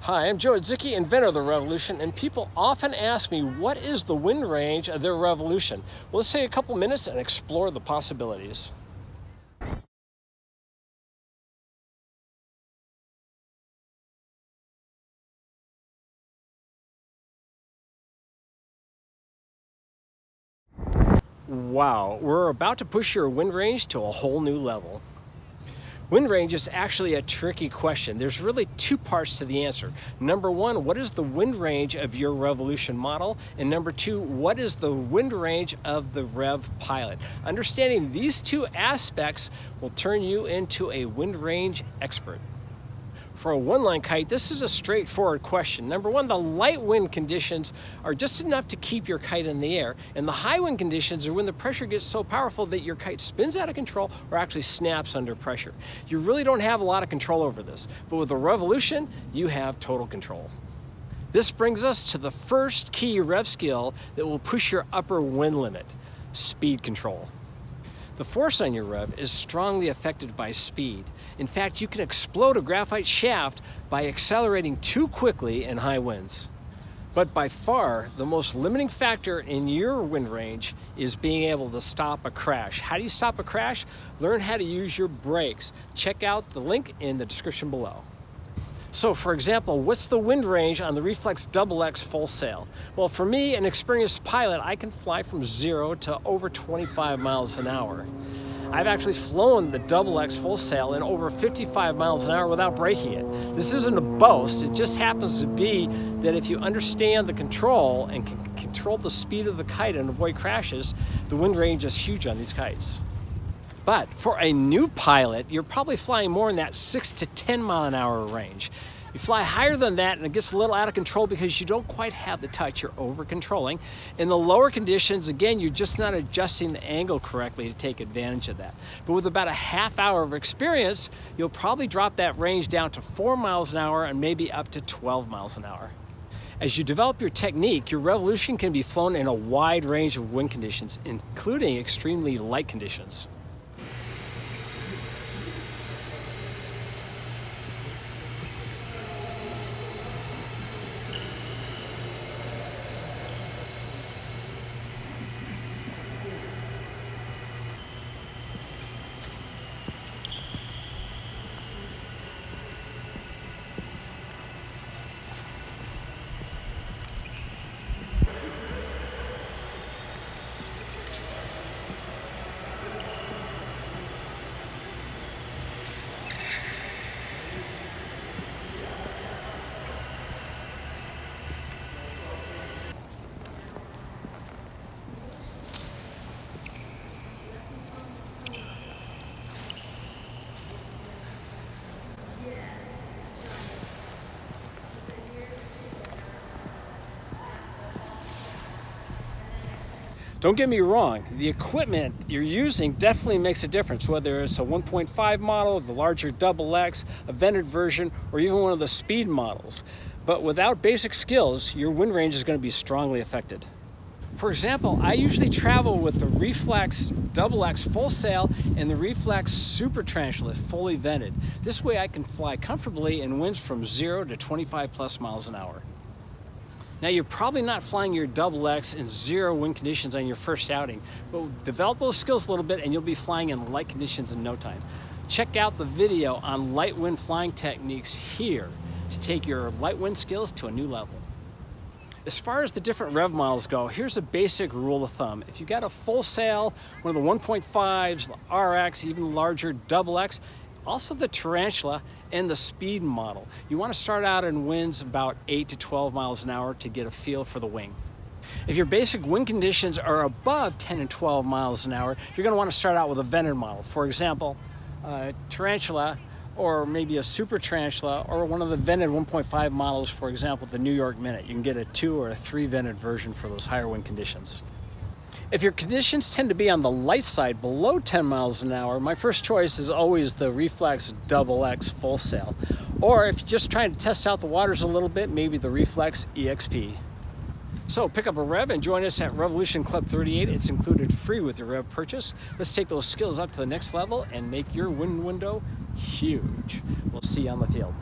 Hi, I'm Joe Zicki, inventor of the Revolution, and people often ask me what is the wind range of their Revolution. Well, let's take a couple minutes and explore the possibilities. Wow, we're about to push your wind range to a whole new level. Wind range is actually a tricky question. There's really two parts to the answer. Number one, what is the wind range of your Revolution model? And number two, what is the wind range of the Rev Pilot? Understanding these two aspects will turn you into a wind range expert. For a one-line kite, this is a straightforward question. Number one, the light wind conditions are just enough to keep your kite in the air, and the high wind conditions are when the pressure gets so powerful that your kite spins out of control or actually snaps under pressure. You really don't have a lot of control over this, but with the Revolution, you have total control. This brings us to the first key rev skill that will push your upper wind limit: speed control. The force on your rev is strongly affected by speed. In fact, you can explode a graphite shaft by accelerating too quickly in high winds. But by far, the most limiting factor in your wind range is being able to stop a crash. How do you stop a crash? Learn how to use your brakes. Check out the link in the description below. So for example, what's the wind range on the Reflex XX full sail? Well, for me, an experienced pilot, I can fly from 0 to over 25 miles an hour. I've actually flown the XX full sail in over 55 miles an hour without breaking it. This isn't a boast, it just happens to be that if you understand the control and can control the speed of the kite and avoid crashes, the wind range is huge on these kites. But for a new pilot, you're probably flying more in that 6 to 10 mile an hour range. You fly higher than that and it gets a little out of control because you don't quite have the touch, you're over controlling. In the lower conditions, again, you're just not adjusting the angle correctly to take advantage of that. But with about a half hour of experience, you'll probably drop that range down to 4 miles an hour and maybe up to 12 miles an hour. As you develop your technique, your Revolution can be flown in a wide range of wind conditions, including extremely light conditions. Don't get me wrong, the equipment you're using definitely makes a difference, whether it's a 1.5 model, the larger XX, a vented version, or even one of the speed models. But without basic skills, your wind range is going to be strongly affected. For example, I usually travel with the Reflex XX full sail and the Reflex Super Tarantula fully vented. This way I can fly comfortably in winds from 0 to 25 plus miles an hour. Now, you're probably not flying your XX in 0 wind conditions on your first outing, but develop those skills a little bit and you'll be flying in light conditions in no time. Check out the video on light wind flying techniques here to take your light wind skills to a new level. As far as the different rev models go, here's a basic rule of thumb. If you got a full sail, one of the 1.5s, the RX, even larger XX, also the Tarantula and the speed model, you want to start out in winds about 8 to 12 miles an hour to get a feel for the wing. If your basic wind conditions are above 10 and 12 miles an hour, you're going to want to start out with a vented model. For example, Tarantula, or maybe a Super Tarantula, or one of the vented 1.5 models, for example, the New York Minute. You can get a 2 or a 3 vented version for those higher wind conditions. If your conditions tend to be on the light side, below 10 miles an hour, my first choice is always the Reflex XX full sail. Or if you're just trying to test out the waters a little bit, maybe the Reflex EXP. So pick up a Rev and join us at Revolution Club 38. It's included free with your Rev purchase. Let's take those skills up to the next level and make your wind window huge. We'll see you on the field.